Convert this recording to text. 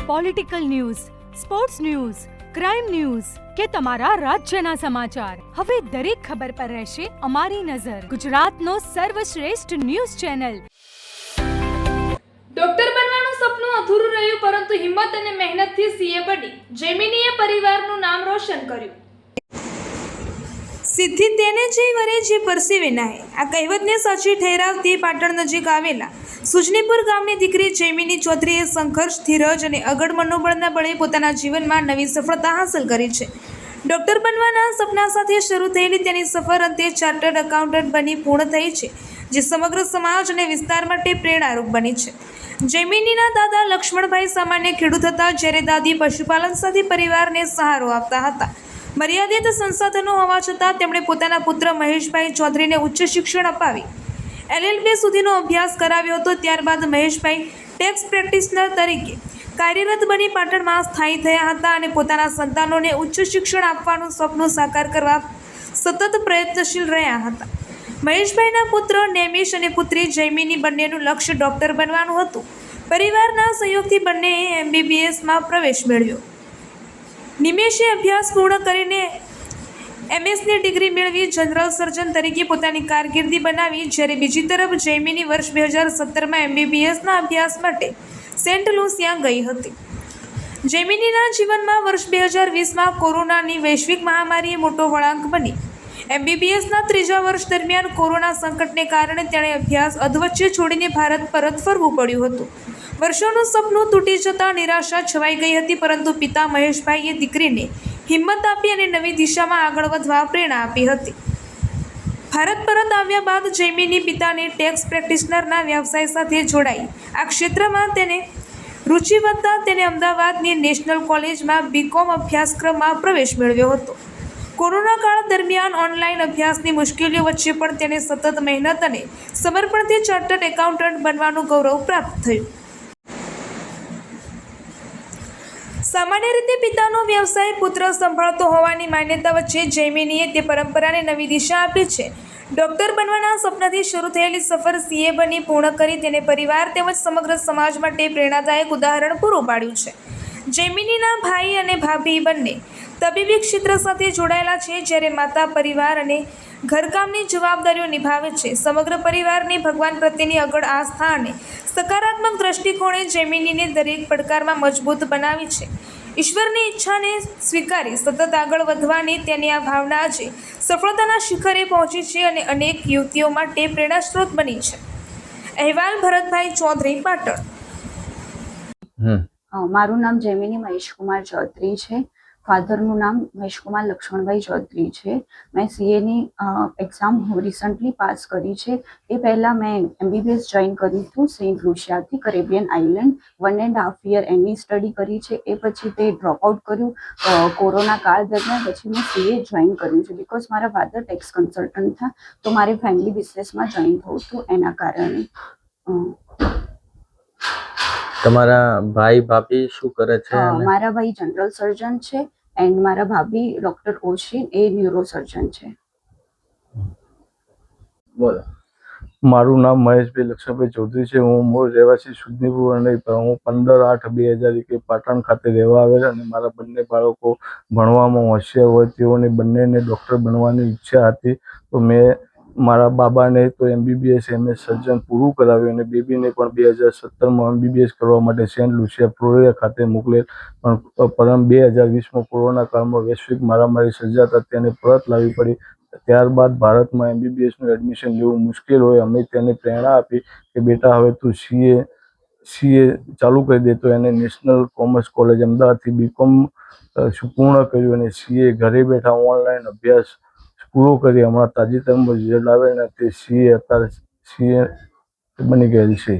Political news, sports news, crime news કે તમારા રાજ્યના સમાચાર, હવે દરેક ખબર પર રહેશે અમારી નજર. ગુજરાતનો સર્વશ્રેષ્ઠ ન્યૂઝ ચેનલ. ડોક્ટર બનવાનું સપનું અધૂરું રહ્યું, પરંતુ હિંમત અને મહેનતથી સીએ બની જેમિનીએ પરિવારનું નામ રોશન કર્યું. સિદ્ધિ તેને જે વરે જે પરસેવે નાહે, આ કહેવતને સાચી ઠેરાવતી પાટણ નજીક આવેલા સુજનીપુર ગામની દીકરી જેમિની ચૌધરીએ સંઘર્ષ, ધીરજ અને અગળ મનોબળના બળે પોતાના જીવનમાં નવી સફળતા હાંસલ કરી છે. ડોક્ટર બનવાના સપના સાથે શરૂ થયેલી તેની સફર અંતે ચાર્ટર્ડ એકાઉન્ટન્ટ બની પૂર્ણ થઈ છે, જે સમગ્ર સમાજ અને વિસ્તાર માટે પ્રેરણારૂપ બની છે. જેમિનીના દાદા લક્ષ્મણભાઈ સામાન્ય ખેડૂત હતા, જ્યારે દાદી પશુપાલન સાથે પરિવારને સહારો આપતા હતા. મર્યાદિત સંસાધનો હોવા છતાં તેમણે પોતાના પુત્ર મહેશભાઈ ચૌધરીને ઉચ્ચ શિક્ષણ અપાવી LLB સુધીનો અભ્યાસ કરાવ્યો હતો. ત્યારબાદ મહેશભાઈ ટેક્સ પ્રેક્ટિશનર તરીકે કાર્યરત બની પાટણમાં સ્થાયી થયા હતા અને પોતાના સંતાનોને ઉચ્ચ શિક્ષણ આપવાનું સપનું સાકાર કરવા સતત પ્રયત્નશીલ રહ્યા હતા. મહેશભાઈના પુત્ર નેમિશ અને પુત્રી જૈમિની બંનેનું લક્ષ્ય ડૉક્ટર બનવાનું હતું. પરિવારના સહયોગથી બંનેએ MBBSમાં પ્રવેશ મેળવ્યો. નિમેશે અભ્યાસ પૂર્ણ કરીને MSની ડિગ્રી મેળવી જનરલ સર્જન તરીકે પોતાની કારકિર્દી બનાવી, જ્યારે બીજી તરફ જૈમિની વર્ષ 2017માં MBBSના અભ્યાસ માટે સેન્ટ લુસિયા ગઈ હતી. જૈમિનીના જીવનમાં વર્ષ 2020માં કોરોનાની વૈશ્વિક મહામારીએ મોટો વળાંક બની. MBBSના ત્રીજા વર્ષ દરમિયાન કોરોના સંકટને કારણે તેણે અભ્યાસ અધવચ્ચે છોડીને ભારત પરત ફરવું પડ્યું હતું. વર્ષોનું સપનું તૂટી જતાં નિરાશા છવાઈ ગઈ હતી, પરંતુ પિતા મહેશભાઈએ દીકરીને હિંમત આપી અને નવી દિશામાં આગળ વધવા પ્રેરણા આપી હતી. ભારત પરત આવ્યા બાદ જૈમિની પિતાની ટેક્સ પ્રેક્ટિશનરના વ્યવસાય સાથે જોડાઈ. આ ક્ષેત્રમાં તેને રુચિ વધતા તેણે અમદાવાદની નેશનલ કોલેજમાં BCom અભ્યાસક્રમમાં પ્રવેશ મેળવ્યો હતો. કોરોના કાળ દરમિયાન ઓનલાઈન અભ્યાસની મુશ્કેલીઓ વચ્ચે પણ તેને સતત મહેનત અને સમર્પણથી ચાર્ટર્ડ એકાઉન્ટન્ટ બનવાનું ગૌરવ પ્રાપ્ત થયું. સામાન્ય રીતે પિતાનો વ્યવસાય પુત્ર સંભાળતો હોવાની માન્યતા વચ્ચે જૈમિનીએ તે પરંપરાને નવી દિશા આપી છે. ડૉક્ટર બનવાના સપનાથી શરૂ થયેલી સફર CA બની પૂર્ણ કરી તેને પરિવાર તેમજ સમગ્ર સમાજ માટે પ્રેરણાદાયક ઉદાહરણ પૂરું પાડ્યું છે. જૈમિનીના ભાઈ અને ભાભી બંને તબીબી ક્ષેત્ર સાથે જોડાયેલા છે, જ્યારે માતા પરિવાર અને ઘરકામની જવાબદારીઓ નિભાવે છે. સમગ્ર પરિવારની ભગવાન પ્રત્યેની અગળ આસ્થા અને સકારાત્મક દ્રષ્ટિકોણે જૈમિનીને દરેક પડકારમાં મજબૂત બનાવી છે. ઈશ્વરની ઈચ્છાને સ્વીકારી સતત આગળ વધવાની તેની આ ભાવના આજે સફળતાના શિખરે પહોંચી છે અને અનેક યુવતીઓ માટે પ્રેરણા સ્ત્રોત બની છે. અહેવાલ ભરતભાઈ ચૌધરી, પાટણ. મારું નામ જૈમિની મહેશકુમાર ચૌધરી છે. ફાધરનું નામ મહેશકુમાર લક્ષ્મણભાઈ ચૌધરી છે. મેં CAની એક્ઝામ રિસન્ટલી પાસ કરી છે. એ પહેલાં મેં MBBS જોઈન કર્યું હતું સેન્ટ લુસિયાથી, કરેબિયન આઇલેન્ડ. 1.5 યર એની સ્ટડી કરી છે. એ પછી તે ડ્રોપ આઉટ કર્યું કોરોના કાળ દરમિયાન. પછી મેં CA જોઈન કર્યું છે બિકોઝ મારા ફાધર ટેક્સ કન્સલ્ટન્ટ હતા, તો મારે ફેમિલી બિઝનેસમાં જોઈન થવું હતું એના કારણે. તમારા ભાઈ ભાભી શું કરે છે? મારા ભાઈ જનરલ સર્જન છે એન્ડ મારા ભાભી ડોક્ટર ઓશિન એ ન્યુરો સર્જન છે. બોલો. મારું નામ મહેશભાઈ લક્ષ્મણભાઈ ચૌધરી છે. હું મૂળ રહેવાસી સુજનીપુર અને હું 15/8/2021 પાટણ ખાતે રહેવા આવેલા અને મારા બંને બાળકો ભણવામાં હોશિયાર હોય તેઓને બંનેને ડૉક્ટર બનવાની ઈચ્છા હતી. તો મેં મારા બાબાને તો MBBS MS સર્જન પૂરું કરાવ્યું અને બેબીને પણ 2017માં MBBS કરવા માટે સેન્ટ લુસિયા ફ્લોરિડા ખાતે મોકલેલ. પણ 2020માં કોરોના કાળમાં વૈશ્વિક મહામારી સર્જાતા તેને પરત લાવવી પડી. ત્યારબાદ ભારતમાં MBBSનું એડમિશન લેવું મુશ્કેલ હોય. અમે તેને પ્રેરણા આપી કે બેટા હવે તું CA ચાલુ કરી દે. તો એને નેશનલ કોમર્સ કોલેજ અમદાવાદથી BCom પૂર્ણ કર્યું અને CA ઘરે બેઠા ઓનલાઈન અભ્યાસ પૂરો કરી હમણાં તાજેતરમાં રિઝલ્ટ આવે ને તે CA અત્યારે CA બની ગયેલ છે.